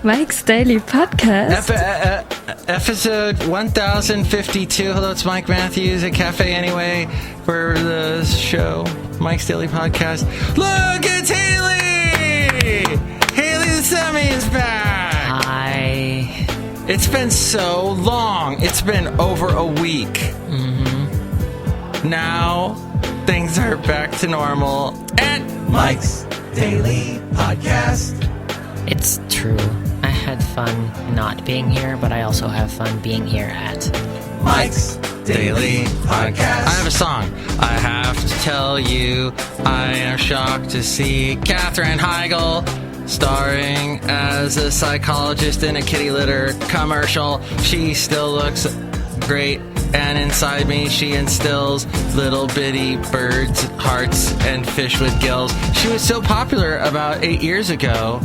Mike's Daily Podcast. Episode 1052. Hello, it's Mike Matthews at Cafe Anyway for the show, Mike's Daily Podcast. Look, it's HAYLEY! HAYLEY THESEMI is back! Hi. It's been so long. It's been over a week. Mm-hmm. Now, things are back to normal at Mike's Daily Podcast. It's true. I had fun not being here, but I also have fun being here at Mike's Daily Podcast. I have a song. I have to tell you, I am shocked to see Katherine Heigl starring as a psychologist in a kitty litter commercial. She still looks great, and inside me she instills little bitty birds, hearts, and fish with gills. She was so popular about 8 years ago,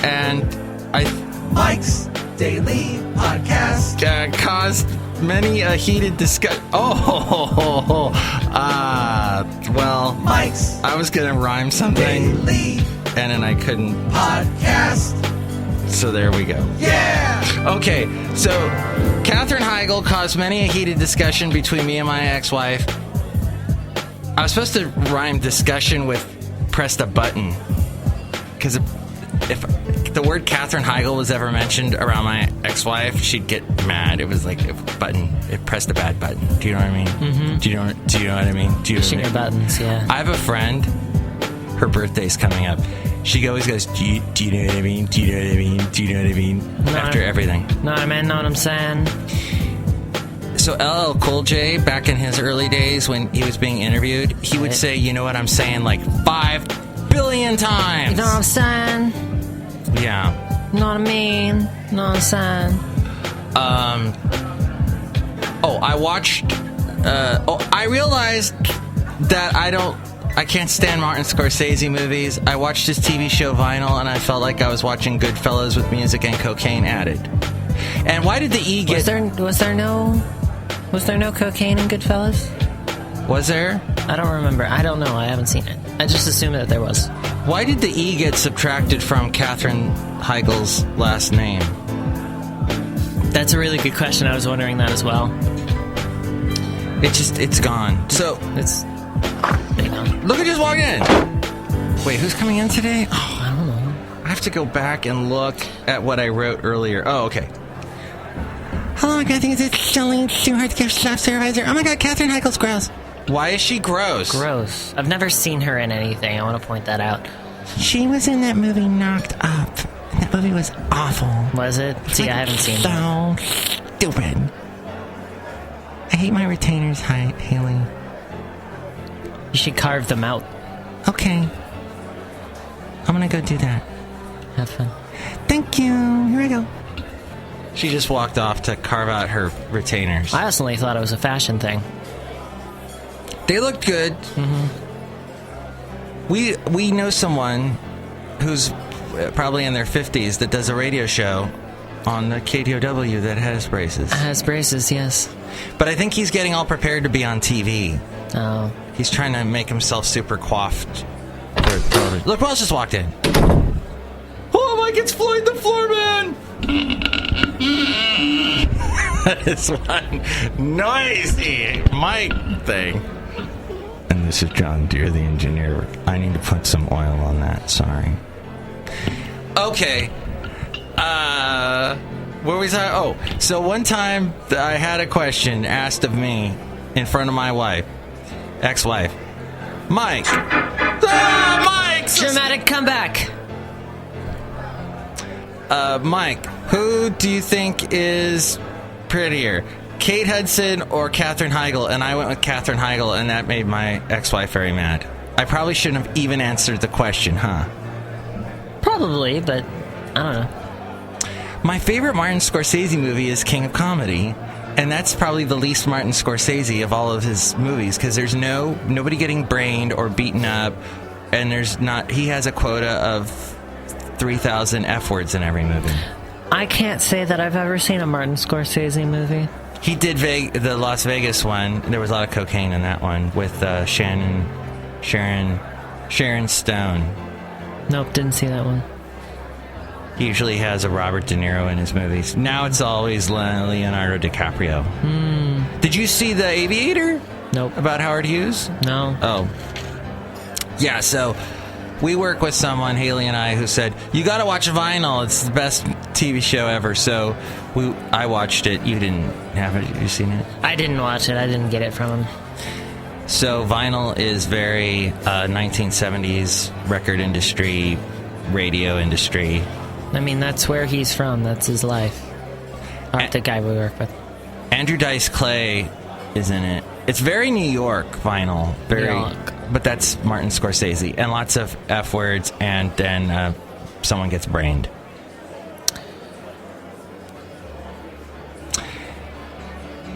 and Mike's Daily Podcast caused many a heated discussion. Well, Mike's. I was gonna rhyme something, Daily and then I couldn't. Podcast. So there we go. Yeah. Okay. So Katherine Heigl caused many a heated discussion between me and my ex-wife. I was supposed to rhyme discussion with pressed a button, because if the word Katherine Heigl was ever mentioned around my ex-wife, she'd get mad. It was like a button. It pressed a bad button. Do you know what I mean? Mm-hmm. Do you know what I mean? Pushing your buttons, yeah. I have a friend. Her birthday's coming up. She always goes, do you know what I mean? Do you know what I mean? Do you know what I mean? After everything. Know what I mean? Know what I'm saying? So LL Cool J, back in his early days when he was being interviewed, he would say, you know what I'm saying, like 5 billion times. You know what I'm saying? Yeah. Know what I mean? Know what I'm saying? I realized that I can't stand Martin Scorsese movies. I watched his TV show Vinyl, and I felt like I was watching Goodfellas with music and cocaine added. And why did the E get... Was there no cocaine in Goodfellas? Was there? I don't remember. I don't know. I haven't seen it. I just assumed that there was. Why did the E get subtracted from Katherine Heigl's last name? That's a really good question. I was wondering that as well. It's gone. So it's... Look who just walked in. Wait, who's coming in today? Oh, I don't know. I have to go back and look at what I wrote earlier. Oh, okay. Hello, I think it's Chely Shoehart, gift shop supervisor. Oh my god, Katherine Heigl's gross. Why is she gross? Gross. I've never seen her in anything. I want to point that out. She was in that movie Knocked Up. That movie was awful. Was it? See, I haven't seen it. So stupid. I hate my retainers, HAYLEY. You should carve them out. Okay. I'm gonna go do that. Have fun. Thank you. Here I go. She just walked off to carve out her retainers. I personally thought it was a fashion thing. They looked good. Mm-hmm. We know someone who's probably in their 50s that does a radio show on the KDOW that has braces. Has braces, yes. But I think he's getting all prepared to be on TV. Oh. He's trying to make himself super coiffed for television. Look, who else just walked in? Oh, Mike, it's Floyd the Floorman! That is one noisy Mike thing. And this is John Deere, the engineer. I need to put some oil on that. Sorry. Okay. Where was I? Oh, so one time I had a question asked of me in front of my wife. Ex-wife. Mike. Mike! Dramatic comeback. Mike, who do you think is prettier? Kate Hudson or Katherine Heigl? And I went with Katherine Heigl, and that made my ex-wife very mad. I probably shouldn't have even answered the question, huh? Probably, but I don't know. My favorite Martin Scorsese movie is King of Comedy. And that's probably the least Martin Scorsese of all of his movies, because there's nobody getting brained or beaten up, and he has a quota of 3,000 F words in every movie. I can't say that I've ever seen a Martin Scorsese movie. He did the Las Vegas one. There was a lot of cocaine in that one with Sharon Stone. Nope, didn't see that one. He usually has a Robert De Niro in his movies. Now it's always Leonardo DiCaprio. Did you see The Aviator? Nope. About Howard Hughes? No. Oh. Yeah, so we work with someone, Haley and I, who said, you got to watch Vinyl. It's the best TV show ever. So I watched it. You didn't have it? You seen it? I didn't watch it. I didn't get it from him. So Vinyl is very 1970s record industry, radio industry. I mean, that's where he's from. That's his life. The guy we work with. Andrew Dice Clay is in it. It's very New York Vinyl. Very, New York. But that's Martin Scorsese. And lots of F words, and then someone gets brained.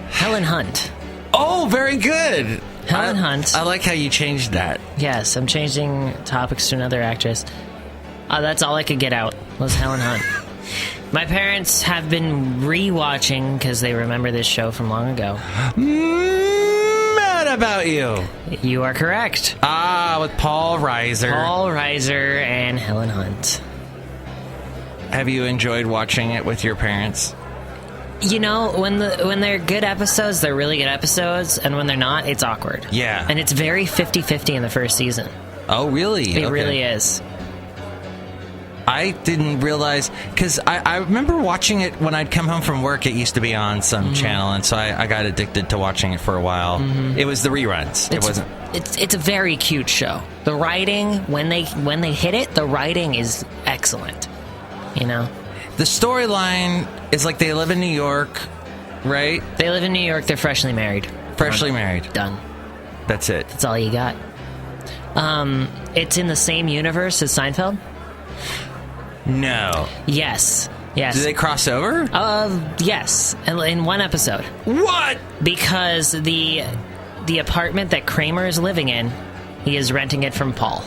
Helen Hunt. Oh, very good. Helen Hunt. I like how you changed that. Yes, I'm changing topics to another actress. That's all I could get out was Helen Hunt. My parents have been re-watching because they remember this show from long ago. Mad About You. You are correct. With Paul Reiser. Paul Reiser and Helen Hunt. Have you enjoyed watching it with your parents? You know, when they're good episodes, they're really good episodes, and when they're not, it's awkward. Yeah. And it's very 50-50 in the first season. Oh, really? It really is. I didn't realize, because I remember watching it when I'd come home from work. It used to be on some channel, and so I got addicted to watching it for a while. It was the reruns. It wasn't. It's a very cute show. The writing, when they hit it, the writing is excellent. You know? The storyline is like they live in New York, right? They live in New York. They're freshly married. Freshly married. Done. That's it. That's all you got. It's in the same universe as Seinfeld? No. Yes. Do they cross over? Yes. In one episode. What? Because the apartment that Kramer is living in, he is renting it from Paul.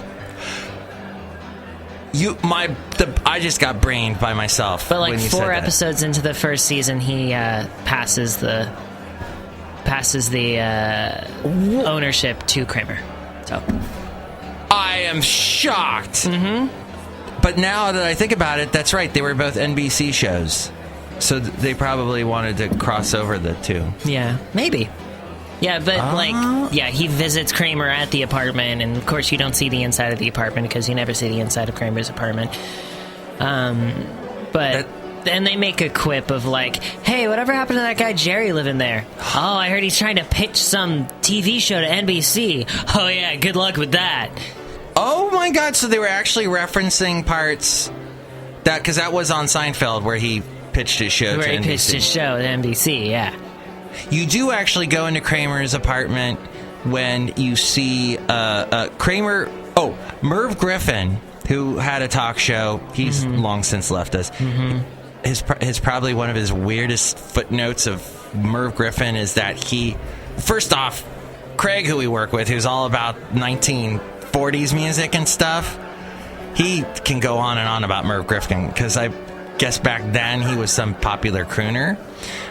I just got brained by myself. But like when you 4 said episodes into the first season, he passes the ownership to Kramer. So I am shocked. But now that I think about it, that's right. They were both NBC shows, so they probably wanted to cross over the two. Yeah, maybe. Yeah, but he visits Kramer at the apartment, and of course you don't see the inside of the apartment because you never see the inside of Kramer's apartment. But then they make a quip of like, hey, whatever happened to that guy Jerry living there? Oh, I heard he's trying to pitch some TV show to NBC. Oh yeah, good luck with that. Oh my God, so they were actually referencing parts because that was on Seinfeld where he pitched his show to NBC. Where he pitched his show to NBC, yeah. You do actually go into Kramer's apartment when you see Kramer. Oh, Merv Griffin, who had a talk show. He's long since left us. His probably one of his weirdest footnotes of Merv Griffin is that first off, Craig, who we work with, who's all about 1940s music and stuff, he can go on and on about Merv Griffin because I guess back then he was some popular crooner.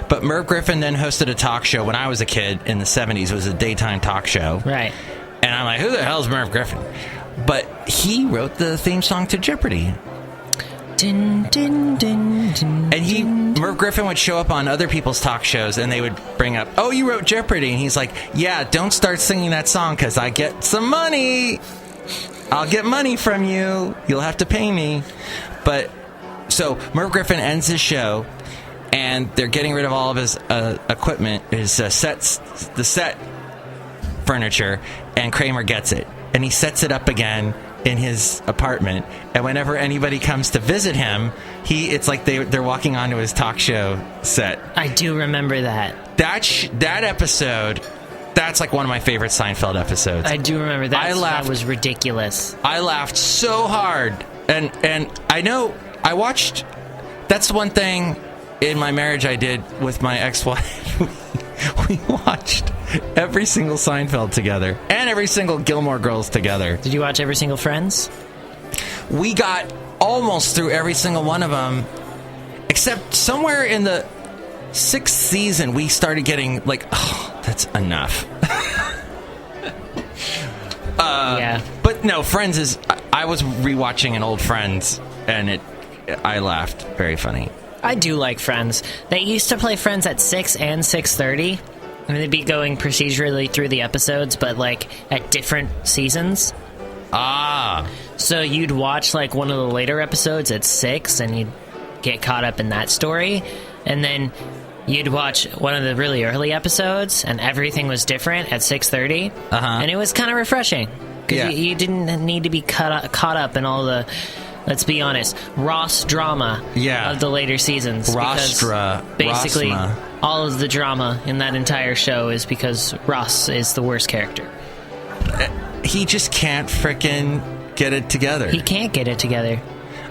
But Merv Griffin then hosted a talk show when I was a kid in the 70s. It was a daytime talk show. Right. And I'm like, who the hell's Merv Griffin? But he wrote the theme song to Jeopardy! Dun, dun, dun, dun, And Merv Griffin would show up on other people's talk shows, and they would bring up, oh, you wrote Jeopardy! And he's like, yeah, don't start singing that song, because I get some money! I'll get money from you! You'll have to pay me! But, so, Merv Griffin ends his show, and they're getting rid of all of his equipment, his the set furniture, and Kramer gets it. And he sets it up again in his apartment, and whenever anybody comes to visit him, it's like they're walking onto his talk show set. I do remember that. That episode, that's like one of my favorite Seinfeld episodes. I do remember that. That was ridiculous. I laughed so hard, and I know I watched. That's one thing in my marriage I did with my ex-wife. We watched every single Seinfeld together and every single Gilmore Girls together. Did you watch every single Friends? We got almost through every single one of them, except somewhere in the 6th season we started getting like, oh, that's enough. Yeah. But no, Friends is. I was rewatching an old Friends, and I laughed. Very funny. I do like Friends. They used to play Friends at 6 and 6:30. And they'd be going procedurally through the episodes, but like at different seasons. So you'd watch like one of the later episodes at 6 and you'd get caught up in that story. And then you'd watch one of the really early episodes and everything was different at 6:30. And it was kind of refreshing. Because you didn't need to be caught up in all the, let's be honest, Ross drama of the later seasons. Basically, all of the drama in that entire show is because Ross is the worst character. He just can't frickin' get it together. He can't get it together.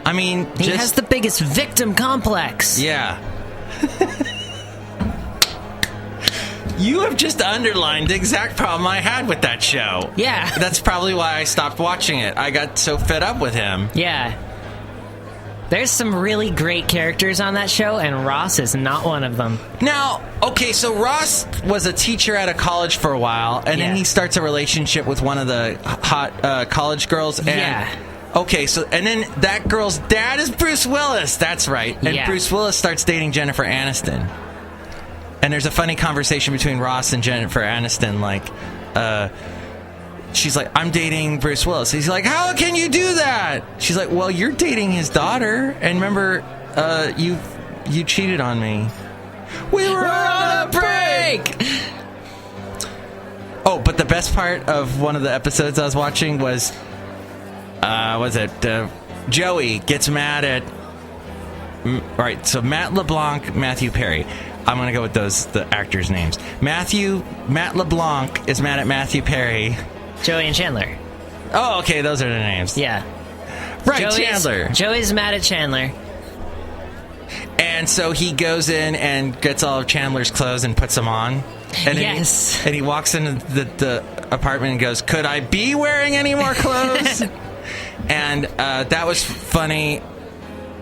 I mean, he has the biggest victim complex. Yeah. You have just underlined the exact problem I had with that show. Yeah. That's probably why I stopped watching it. I got so fed up with him. Yeah. There's some really great characters on that show, and Ross is not one of them. Now, okay, so Ross was a teacher at a college for a while, and then he starts a relationship with one of the hot college girls. And, okay, so, and then that girl's dad is Bruce Willis. That's right. And Bruce Willis starts dating Jennifer Aniston. And there's a funny conversation between Ross and Jennifer Aniston, like, she's like, I'm dating Bruce Willis. He's like, how can you do that? She's like, well, you're dating his daughter, and remember, you cheated on me. We were on a break! Oh, but the best part of one of the episodes I was watching was Joey gets mad at, right, so Matt LeBlanc, Matthew Perry. I'm going to go with the actors' names. Matt LeBlanc is mad at Matthew Perry. Joey and Chandler. Oh, okay, those are the names. Yeah. Right, Chandler. Joey's mad at Chandler. And so he goes in and gets all of Chandler's clothes and puts them on. And and he walks into the apartment and goes, could I be wearing any more clothes? And that was funny.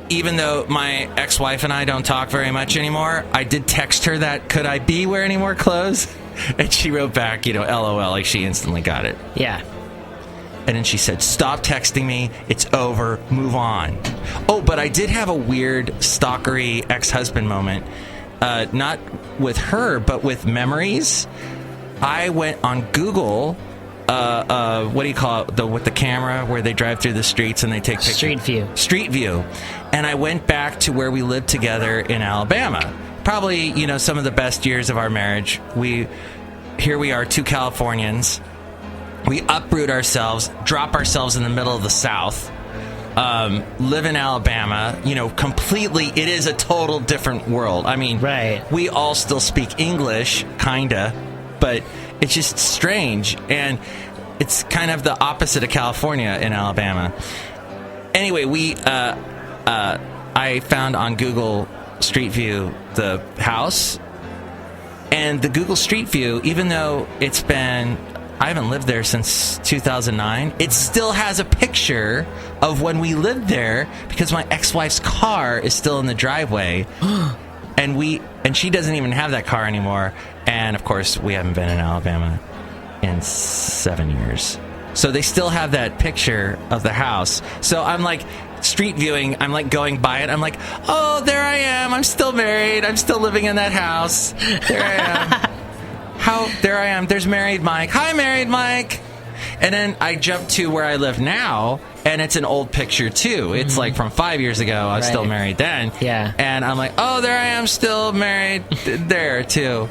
Even though my ex-wife and I don't talk very much anymore, I did text her that, could I be wearing any more clothes? And she wrote back, LOL, like she instantly got it. Yeah. And then she said, stop texting me, it's over, move on. Oh, but I did have a weird stalkery ex-husband moment. Not with her, but with memories. I went on Google, what do you call it, with the camera where they drive through the streets and they take pictures? Street View. And I went back to where we lived together in Alabama. Probably, some of the best years of our marriage. Here we are, two Californians. We uproot ourselves, drop ourselves in the middle of the South, live in Alabama, completely, it is a total different world. I mean, we all still speak English, kinda, but it's just strange. And it's kind of the opposite of California in Alabama. Anyway, I found on Google Street View the house, and the Google Street View, even though I haven't lived there since 2009, it still has a picture of when we lived there because my ex-wife's car is still in the driveway. And she doesn't even have that car anymore. And of course, we haven't been in Alabama in 7 years. So they still have that picture of the house. So I'm like street viewing, I'm like going by it. I'm like, oh, there I am. I'm still married. I'm still living in that house. There I am. There I am. There's married Mike. Hi, married Mike. And then I jump to where I live now, and it's an old picture too. It's like from 5 years ago. I was still married then. Yeah. And I'm like, oh, there I am, still married there too.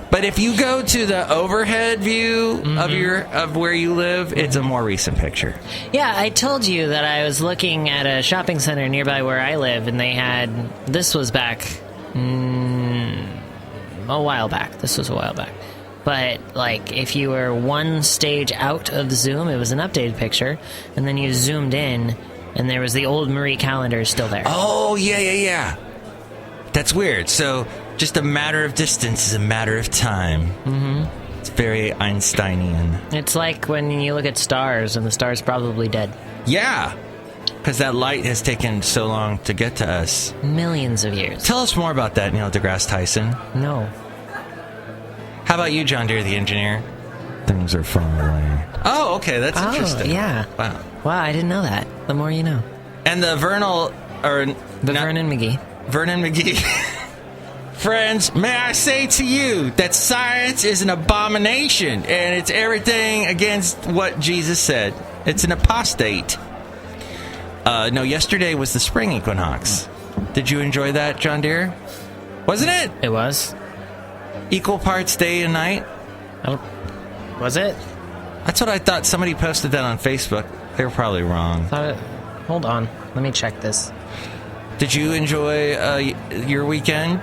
But if you go to the overhead view of where you live, it's a more recent picture. Yeah, I told you that I was looking at a shopping center nearby where I live, and they had, this was back a while back. This was a while back. But, like, if you were one stage out of Zoom, it was an updated picture, and then you zoomed in, and there was the old Marie calendar still there. Oh, yeah. That's weird. So, just a matter of distance is a matter of time. Mm-hmm. It's very Einsteinian. It's like when you look at stars, and the star's probably dead. Yeah, because that light has taken so long to get to us. Millions of years. Tell us more about that, Neil deGrasse Tyson. No. How about you, John Deere, the engineer? Things are far away. Oh, okay, that's interesting. Yeah. Wow, I didn't know that. The more you know. And the vernal Vernon McGee. Vernon McGee. Friends, may I say to you that science is an abomination, and it's everything against what Jesus said. It's an apostate. No, yesterday was the spring equinox. Did you enjoy that, John Deere? Wasn't it? It was. Equal parts day and night? Was it? That's what I thought. Somebody posted that on Facebook. They were probably wrong. Hold on. Let me check this. Did you enjoy your weekend,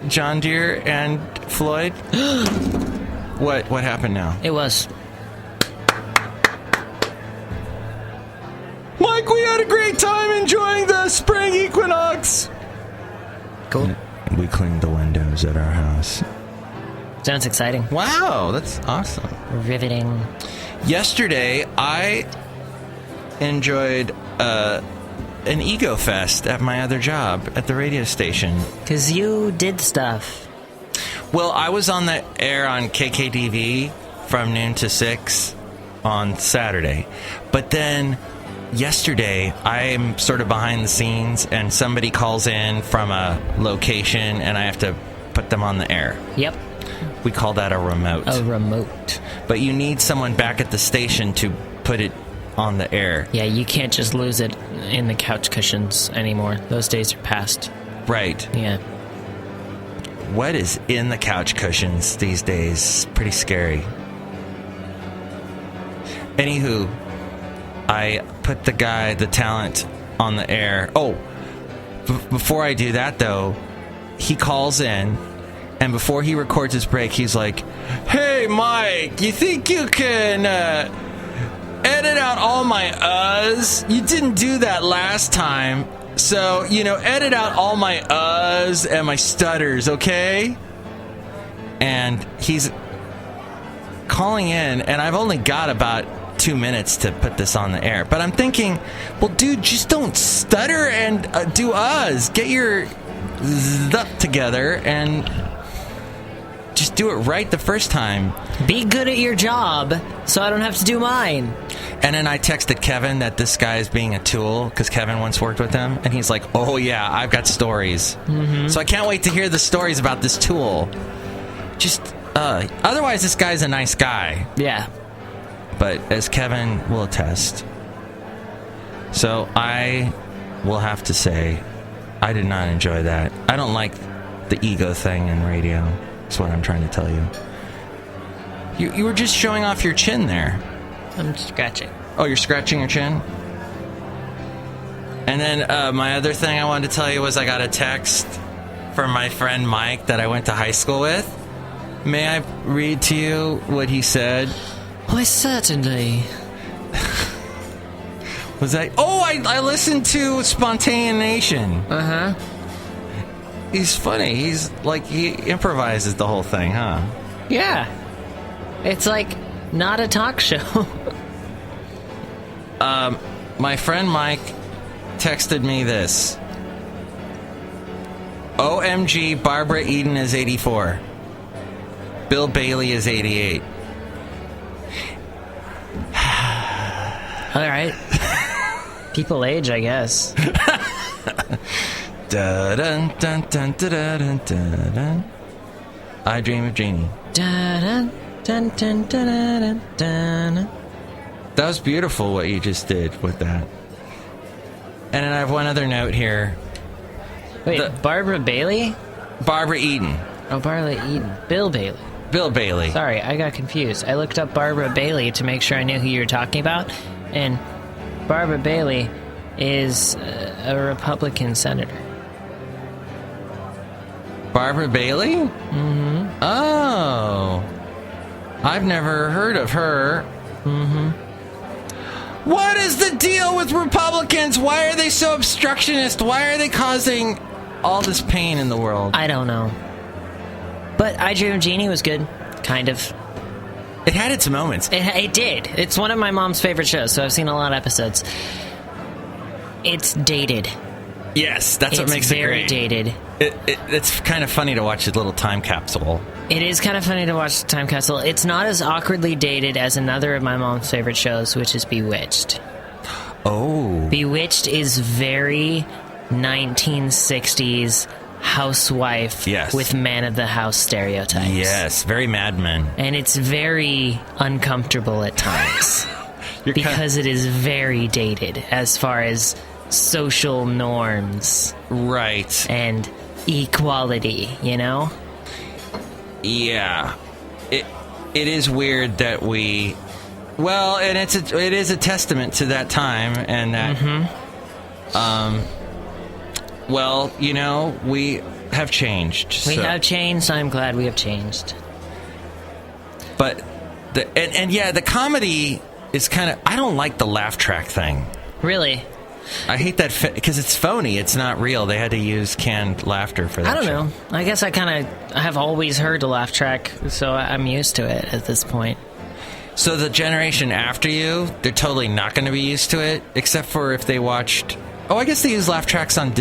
John Deere and Floyd? What happened now? It was. Mike, we had a great time enjoying the spring equinox. Cool. We cleaned the windows at our house. Sounds exciting. Wow, that's awesome. Riveting. Yesterday, I enjoyed an ego fest at my other job at the radio station. Because you did stuff. Well, I was on the air on KKDV from noon to 6 on Saturday. But then yesterday, I'm sort of behind the scenes, and somebody calls in from a location, and I have to put them on the air. Yep. We call that a remote. A remote. But you need someone back at the station to put it on the air. Yeah, you can't just lose it in the couch cushions anymore. Those days are past. Right. Yeah. What is in the couch cushions these days? Pretty scary. Anywho, I put the talent on the air. Oh, before I do that, though, he calls in, and before he records his break, he's like, "Hey, Mike, you think you can edit out all my uhs? You didn't do that last time. So, edit out all my uhs and my stutters, okay?" And he's calling in, and I've only got about 2 minutes to put this on the air. But I'm thinking, well, dude, just don't stutter and do uhs. Get your stuff together and just do it right the first time. Be good at your job so I don't have to do mine. And then I texted Kevin that this guy is being a tool, because Kevin once worked with him, and he's like, "Oh yeah, I've got stories." Mm-hmm. So I can't wait to hear the stories about this tool. Just otherwise, this guy's a nice guy. Yeah. But as Kevin will attest, so I will have to say, I did not enjoy that. I don't like the ego thing in radio. That's what I'm trying to tell you. You were just showing off your chin there. I'm scratching. Oh, you're scratching your chin? And then my other thing I wanted to tell you was I got a text from my friend Mike that I went to high school with. May I read to you what he said? Why, certainly. Was that... Oh, I listened to Spontaneation. Uh-huh. He's funny. He's like, he improvises the whole thing, huh? Yeah. It's like not a talk show. My friend Mike texted me this. OMG, Barbara Eden is 84. Bill Bailey is 88. All right. People age, I guess. Dun, dun, dun, dun, dun, dun, dun. I Dream of Jeannie. Dun, dun, dun, dun, dun, dun. That was beautiful what you just did with that. And then I have one other note here. Wait, Barbara Bailey? Barbara Eden. Oh, Barbara Eden. Bill Bailey. Bill Bailey. Sorry, I got confused. I looked up Barbara Bailey to make sure I knew who you were talking about, and Barbara Bailey is a Republican senator. Barbara Bailey? Mm-hmm. Oh. I've never heard of her. Mm-hmm. What is the deal with Republicans? Why are they so obstructionist? Why are they causing all this pain in the world? I don't know. But I Dream of Jeannie was good. Kind of. It had its moments. It did. It's one of my mom's favorite shows, so I've seen a lot of episodes. It's dated. Yes, that's what makes it great. It's very dated. It's kind of funny to watch a little time capsule. It is kind of funny to watch the time capsule. It's not as awkwardly dated as another of my mom's favorite shows, which is Bewitched. Oh. Bewitched is very 1960s housewife with man of the house stereotypes. Yes, very Mad Men. And it's very uncomfortable at times. Because it is very dated as far as social norms. Right. And equality, you know? Yeah. It is weird that we... Well, and it is a testament to that time and that... well, you know, we have changed. We have changed. I'm glad we have changed. But, the comedy is kind of... I don't like the laugh track thing. Really? I hate that because it's phony. It's not real. They had to use canned laughter for that. I don't know. I guess I have always heard the laugh track, so I'm used to it at this point. So the generation after you, they're totally not going to be used to it, except for if they watched... Oh, I guess they use laugh tracks on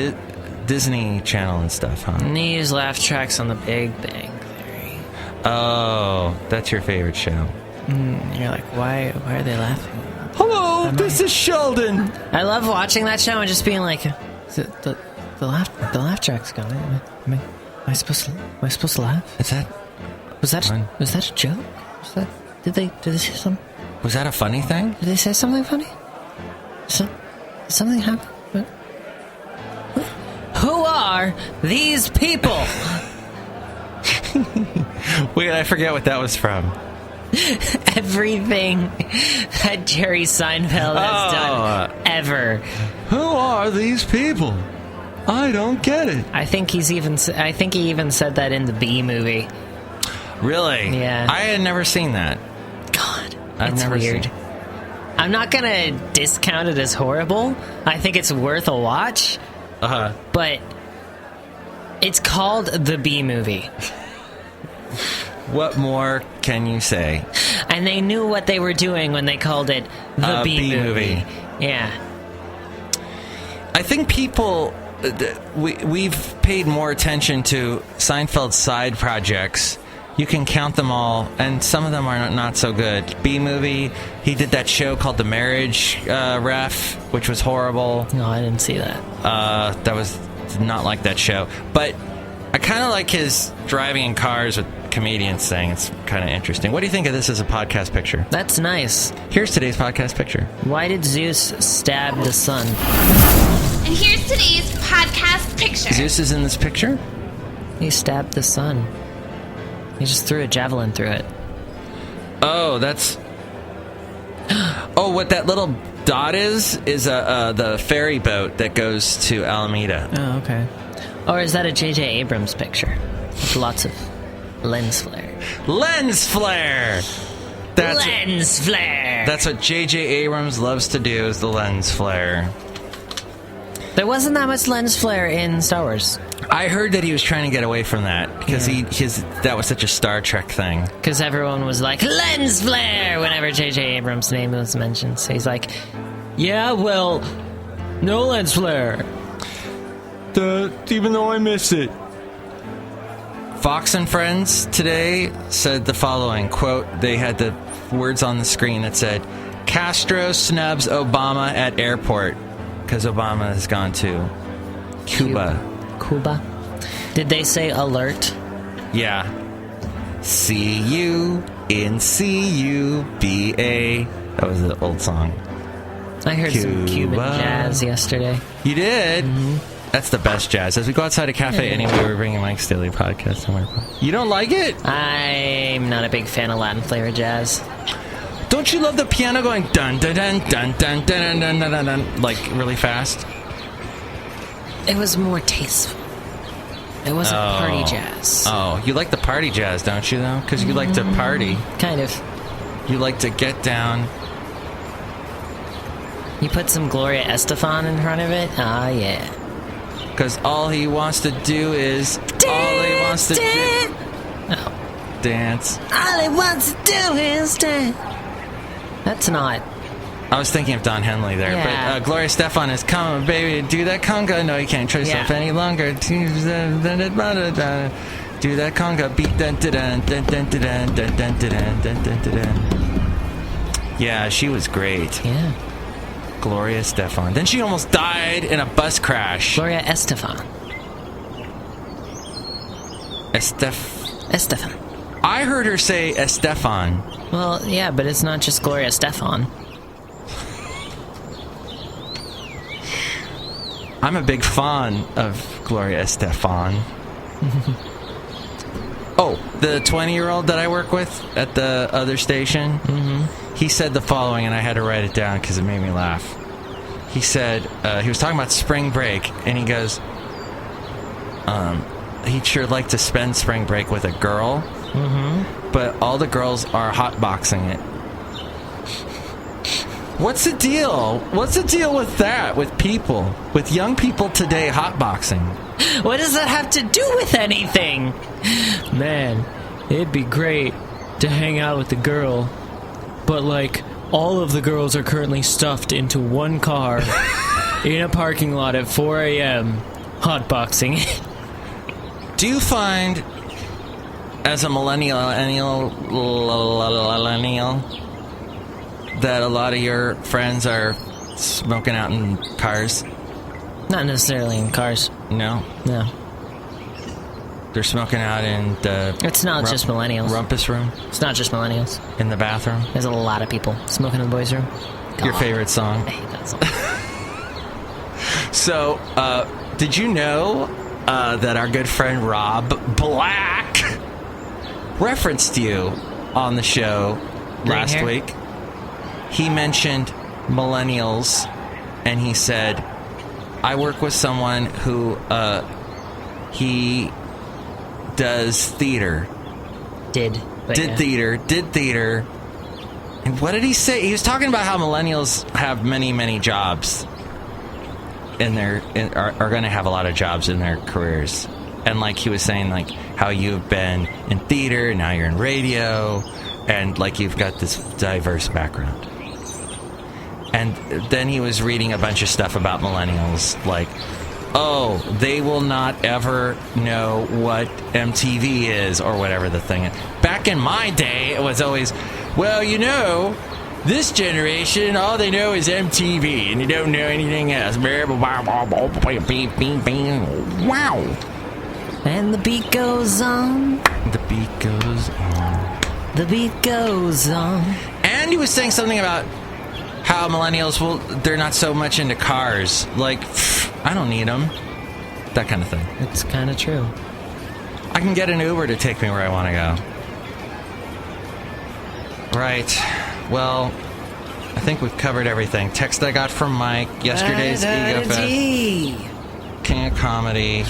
Disney Channel and stuff, huh? And they use laugh tracks on The Big Bang Theory. Oh, that's your favorite show. You're like, why are they laughing? Hello, this is Sheldon. I love watching that show and just being like, the laugh track's going. Am I supposed to laugh? Is that... Was that a joke? Did they say something? Was that a funny thing? Did they say something funny? Something happened? Who are these people? Wait, I forget what that was from. Everything that Jerry Seinfeld has done ever. Who are these people? I don't get it. I think he even said that in the Bee Movie. Really? Yeah. I had never seen that. God, I've never weird. seen. I'm not gonna discount it as horrible. I think it's worth a watch. But it's called the Bee Movie. What more can you say? And they knew what they were doing when they called it the Bee Movie. Yeah. I think people... We've paid more attention to Seinfeld's side projects. You can count them all, and some of them are not so good. Bee Movie, he did that show called The Marriage Ref, which was horrible. No, I didn't see that. That was not like that show. But I kind of like his driving in cars with comedians thing. It's kind of interesting. What do you think of this as a podcast picture? That's nice. Here's today's podcast picture. Why did Zeus stab the sun? And here's today's podcast picture. Zeus is in this picture? He stabbed the sun. He just threw a javelin through it. Oh, that's... Oh, what that little dot is the ferry boat that goes to Alameda. Oh, okay. Or is that a J.J. Abrams picture? With lots of lens flare. Lens flare! Lens flare! That's what J.J. Abrams loves to do, is the lens flare. There wasn't that much lens flare in Star Wars. I heard that he was trying to get away from that because that was such a Star Trek thing. Because everyone was like, lens flare! Whenever J.J. Abrams' name was mentioned. So he's like, yeah, well, no lens flare. Even though I miss it. Fox and Friends today said the following, quote, they had the words on the screen that said, Castro snubs Obama at airport because Obama has gone to Cuba. Cuba? Did they say alert? Yeah. See you in C-U-B-A. That was the old song. I heard some Cuban jazz yesterday. You did? Mm-hmm. That's the best jazz. As we go outside a cafe anyway, we're bringing Mike's Daily Podcast somewhere. You don't like it? I'm not a big fan of Latin flavored jazz. Don't you love the piano going dun dun dun dun dun dun dun dun dun dun, like really fast? It was more tasteful. It wasn't party jazz. Oh, you like the party jazz, don't you, though? Because you like to party. Kind of. You like to get down. You put some Gloria Estefan in front of it? Ah, yeah. Because all he wants to do is... dance. All he wants to do is dance. That's not... I was thinking of Don Henley there. Yeah. But Gloria Estefan is, come on, baby, do that conga. No, you can't trust yourself any longer. Do that conga. Beat dun dun dun dun dun dun dun dun dun dun dun. Yeah, she was great. Yeah. Gloria Estefan. Then she almost died in a bus crash. Gloria Estefan. Estefan. I heard her say Estefan. Well, yeah, but it's not just Gloria Estefan. I'm a big fan of Gloria Estefan. Oh, the 20-year-old that I work with at the other station, he said the following, and I had to write it down because it made me laugh. He said, he was talking about spring break, and he goes, he'd sure like to spend spring break with a girl, but all the girls are hotboxing it. What's the deal? What's the deal with that, with people? With young people today hotboxing? What does that have to do with anything? Man, it'd be great to hang out with the girl, but like, all of the girls are currently stuffed into one car in a parking lot at 4 a.m. hotboxing. Do you find, as a millennial, that a lot of your friends are smoking out in cars? Not necessarily in cars. No? No. They're smoking out in the... It's not just millennials. Rumpus room? It's not just millennials. In the bathroom? There's a lot of people smoking in the boys' room. Your favorite song? I hate that song. So, did you know that our good friend Rob Black referenced you on the show last week? He mentioned millennials, and he said, I work with someone who, he does theater. Did theater. And what did he say? He was talking about how millennials have many, many jobs are going to have a lot of jobs in their careers. And like he was saying, like how you've been in theater, now you're in radio, and like you've got this diverse background. And then he was reading a bunch of stuff about millennials, like, oh, they will not ever know what MTV is or whatever the thing is. Back in my day, it was always, well, you know, this generation, all they know is MTV, and they don't know anything else. Wow. And the beat goes on. The beat goes on. The beat goes on. And he was saying something about how millennials, well, they're not so much into cars. Like, I don't need them. That kind of thing. It's kind of true. I can get an Uber to take me where I want to go. Right. Well, I think we've covered everything. Text I got from Mike. Yesterday's Ego Fest. King of Comedy.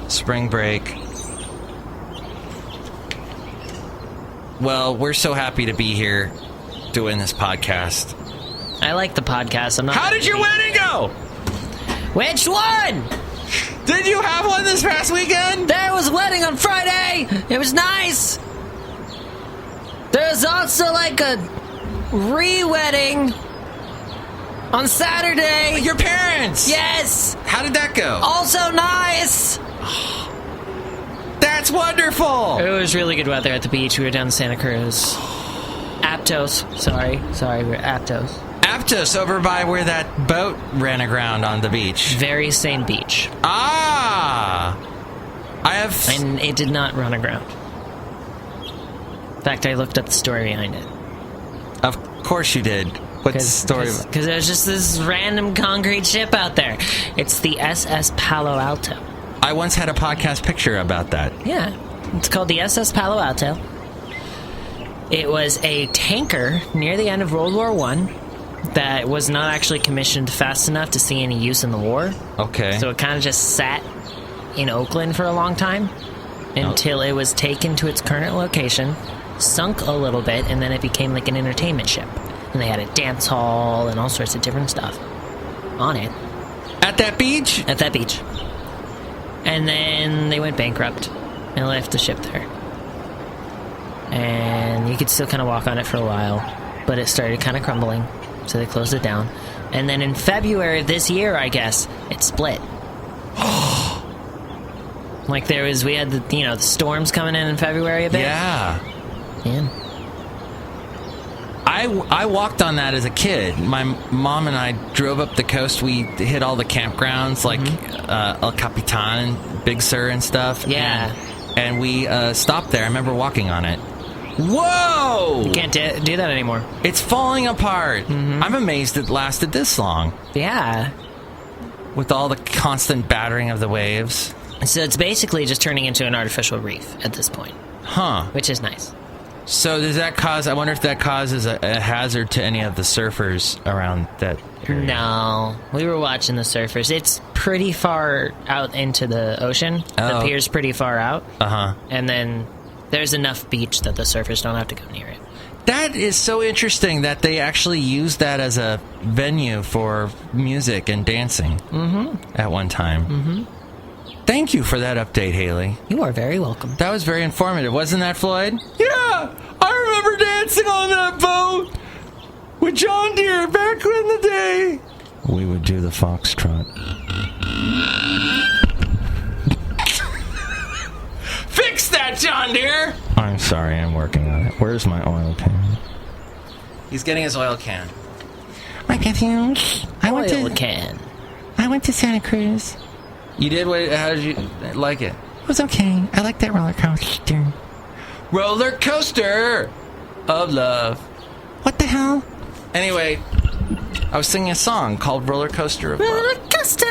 Spring break. Well, we're so happy to be here doing this podcast. I like the podcast. How did your wedding go? Which one? Did you have one this past weekend? There was a wedding on Friday. It was nice. There's also like a re-wedding on Saturday. Your parents? Yes. How did that go? Also nice. That's wonderful. It was really good weather at the beach. We were down in Santa Cruz. Aptos. Sorry, we're Aptos. Aptos, over by where that boat ran aground on the beach. Very same beach. Ah! And it did not run aground. In fact, I looked up the story behind it. Of course you did. What's the story? Because there's just this random concrete ship out there. It's the SS Palo Alto. I once had a podcast picture about that. Yeah. It's called the SS Palo Alto. It was a tanker near the end of World War I that was not actually commissioned fast enough to see any use in the war. Okay. So it kind of just sat in Oakland for a long time until it was taken to its current location, sunk a little bit, and then it became like an entertainment ship. And they had a dance hall and all sorts of different stuff on it. At that beach? At that beach. And then they went bankrupt and left the ship there. And you could still kind of walk on it for a while, but it started kind of crumbling, so they closed it down. And then in February of this year, I guess, it split. Like we had the storms coming in February a bit. Yeah. Yeah. I walked on that as a kid. My mom and I drove up the coast. We hit all the campgrounds like El Capitan and Big Sur and stuff. Yeah. And we stopped there. I remember walking on it. Whoa! You can't do that anymore. It's falling apart. I'm amazed it lasted this long. Yeah. With all the constant battering of the waves. So it's basically just turning into an artificial reef at this point. Huh. Which is nice. So does that cause... I wonder if that causes a hazard to any of the surfers around that area. No. We were watching the surfers. It's pretty far out into the ocean. Oh. The pier's pretty far out. Uh-huh. And then there's enough beach that the surfers don't have to go near it. That is so interesting that they actually used that as a venue for music and dancing at one time. Thank you for that update, Haley. You are very welcome. That was very informative, wasn't that, Floyd? Yeah! I remember dancing on that boat with John Deere back in the day. We would do the foxtrot. Fix that, John Deere! I'm sorry, I'm working on it. Where's my oil can? He's getting his oil can. I went to Santa Cruz. You did? How did you like it? It was okay. I like that roller coaster. Roller coaster of love. What the hell? Anyway, I was singing a song called Roller Coaster of Love. Roller coaster.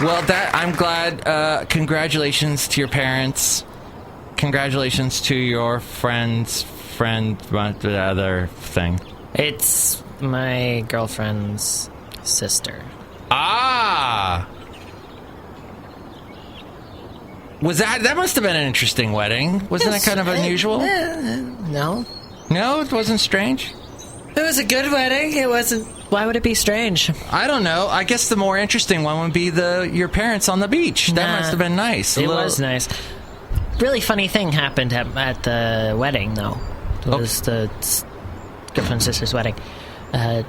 Well, I'm glad. Congratulations to your parents. Congratulations to your friend, the other thing. It's my girlfriend's sister. Ah! Was that must have been an interesting wedding. Wasn't that kind of unusual? No. No, it wasn't strange? It was a good wedding. It wasn't... Why would it be strange? I don't know. I guess the more interesting one would be your parents on the beach. That must have been nice. It was nice. Really funny thing happened at the wedding, though. It was the girlfriend's sister's wedding. The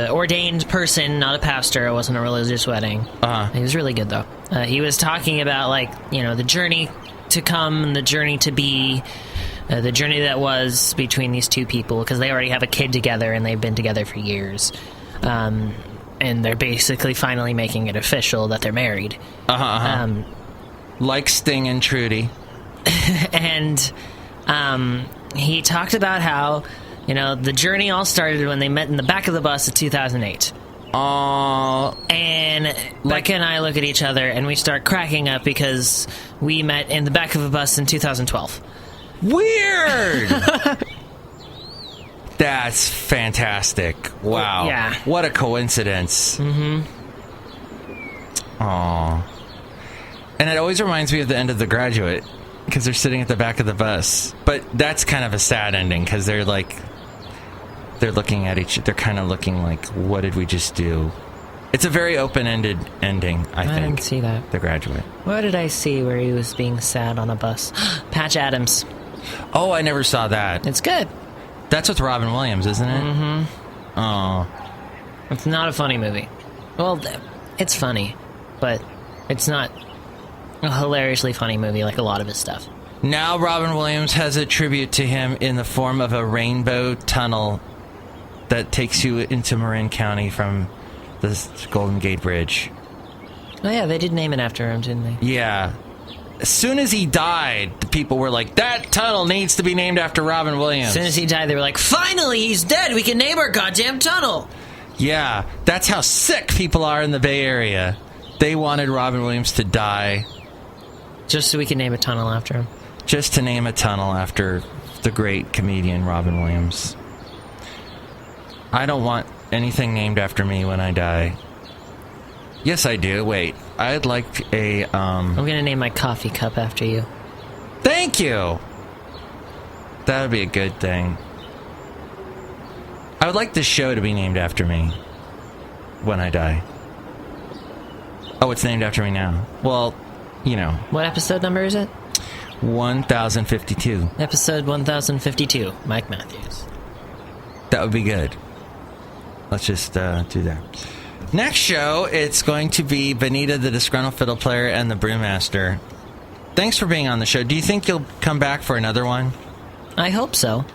ordained person, not a pastor, it wasn't a religious wedding. He was really good, though. He was talking about, the journey to come and the journey to be, the journey that was between these two people, because they already have a kid together and they've been together for years. And they're basically finally making it official that they're married. Like Sting and Trudy. And he talked about how, the journey all started when they met in the back of the bus in 2008. And Becca and I look at each other and we start cracking up because we met in the back of a bus in 2012. Weird! That's fantastic. Wow. Yeah. What a coincidence. Aww. And it always reminds me of the end of The Graduate, because they're sitting at the back of the bus. But that's kind of a sad ending, because they're looking at they're kind of looking like, what did we just do? It's a very open-ended ending, I think. I didn't see that. The Graduate. What did I see where he was being sad on a bus? Patch Adams. Oh, I never saw that. It's good. That's with Robin Williams, isn't it? Oh. It's not a funny movie. Well, it's funny, but it's not a hilariously funny movie like a lot of his stuff. Now Robin Williams has a tribute to him in the form of a rainbow tunnel that takes you into Marin County from the Golden Gate Bridge. Oh yeah, they did name it after him, didn't they? Yeah. As soon as he died, the people were like, that tunnel needs to be named after Robin Williams. As soon as he died, they were like, finally, he's dead! We can name our goddamn tunnel! Yeah, that's how sick people are in the Bay Area. They wanted Robin Williams to die. Just so we can name a tunnel after him. Just to name a tunnel after the great comedian Robin Williams. I don't want anything named after me when I die. Yes, I do. Wait, I'd like a, I'm gonna name my coffee cup after you. Thank you! That would be a good thing. I would like this show to be named after me when I die. Oh, it's named after me now. Well, What episode number is it? 1052. Episode 1052. Mike Matthews. That would be good. Let's just do that. Next show, it's going to be Benita, the Disgruntled Fiddle Player, and the Brewmaster. Thanks for being on the show. Do you think you'll come back for another one? I hope so.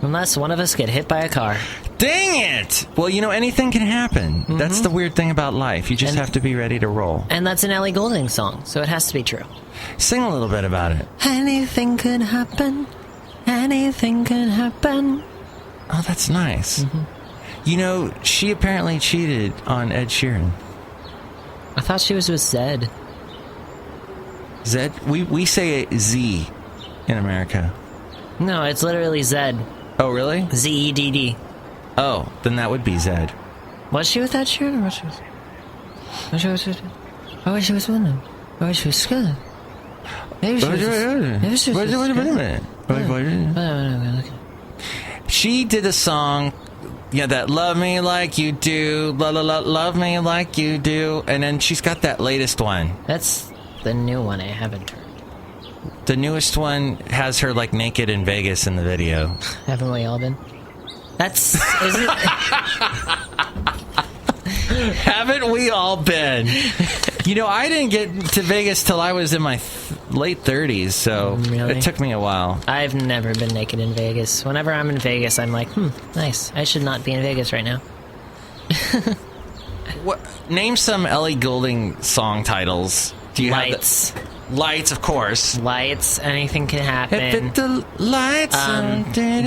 Unless one of us get hit by a car. Dang it! Well, anything can happen. Mm-hmm. That's the weird thing about life. You just have to be ready to roll. And that's an Ellie Goulding song, so it has to be true. Sing a little bit about it. Anything could happen. Anything could happen. Oh, that's nice. Mm-hmm. She apparently cheated on Ed Sheeran. I thought she was with Zed. Zed? We say Z in America. No, it's literally Zed. Oh, really? Z-E-D-D. Oh, then that would be Zed. Was she with that Sheeran, or was she with... I wish she was with him. I wish she was good. Maybe she was... She did a song, that Love Me Like You Do, la la la, love me like you do, and then she's got that latest one. That's the new one I haven't heard. The newest one has her, naked in Vegas in the video. Haven't we all been? That's... Isn't Haven't we all been? I didn't get to Vegas till I was in my late 30s, so really? It took me a while. I've never been naked in Vegas. Whenever I'm in Vegas, I'm like, nice. I should not be in Vegas right now. Name some Ellie Goulding song titles. Do you Lights. have Lights, of course. Lights, anything can happen. If the lights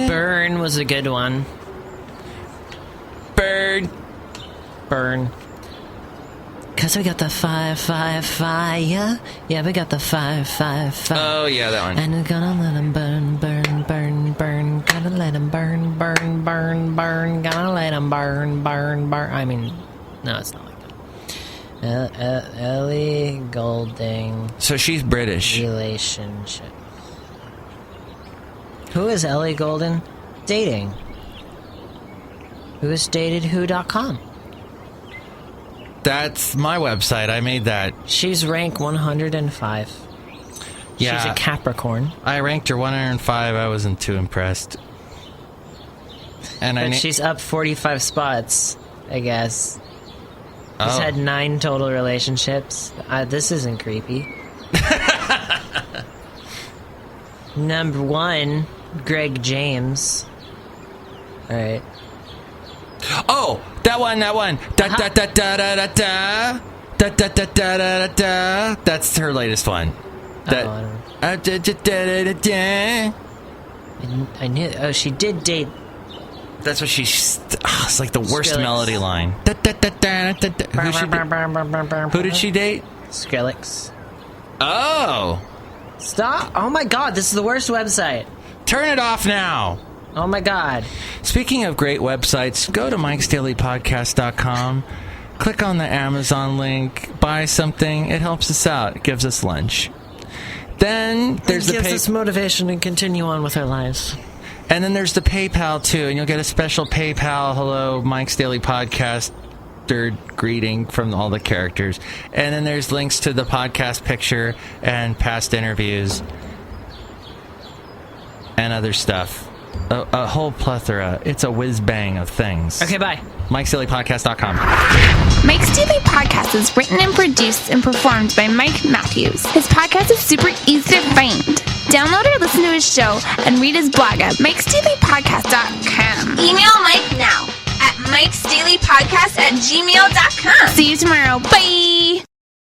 Burn was a good one. Burn. Cause we got the fire. Yeah, we got the fire. Oh, yeah, that one. And we're gonna let them burn. Gotta let them burn. Gotta let them burn. I mean, no, it's not like that. Ellie Goulding. So she's British. Relationship. Who is Ellie Goulding dating? Who is datedwho.com? That's my website. I made that. She's rank 105. Yeah. She's a Capricorn. I ranked her 105. I wasn't too impressed. But she's up 45 spots, I guess. She's had 9 total relationships. This isn't creepy. Number 1, Greg James. Alright. Oh, that one. Da da da da da da da da da da da da da. That's her latest one. I knew. Oh, she did date. That's what she's. It's like the worst Skrillex. melody line. Who did she date? Skrillex. Oh. Stop! Oh my god, this is the worst website. Turn it off now. Oh my god. Speaking of great websites, go to MIKEs-DAILY-PODCAST.com, click on the Amazon link, buy something. It helps us out. It gives us lunch. Then there's gives us motivation to continue on with our lives. And then there's the PayPal too, and you'll get a special PayPal hello Mike's Daily Podcast greeting from all the characters. And then there's links to the podcast picture and past interviews and other stuff. A whole plethora. It's a whiz-bang of things. Okay, bye. MIKEs-DAILY-PODCAST.com. Mike's Daily Podcast is written and produced and performed by Mike Matthews. His podcast is super easy to find. Download or listen to his show and read his blog at MikesDailyPodcast.com. Email Mike now at MikesDailyPodcast@gmail.com. See you tomorrow. Bye!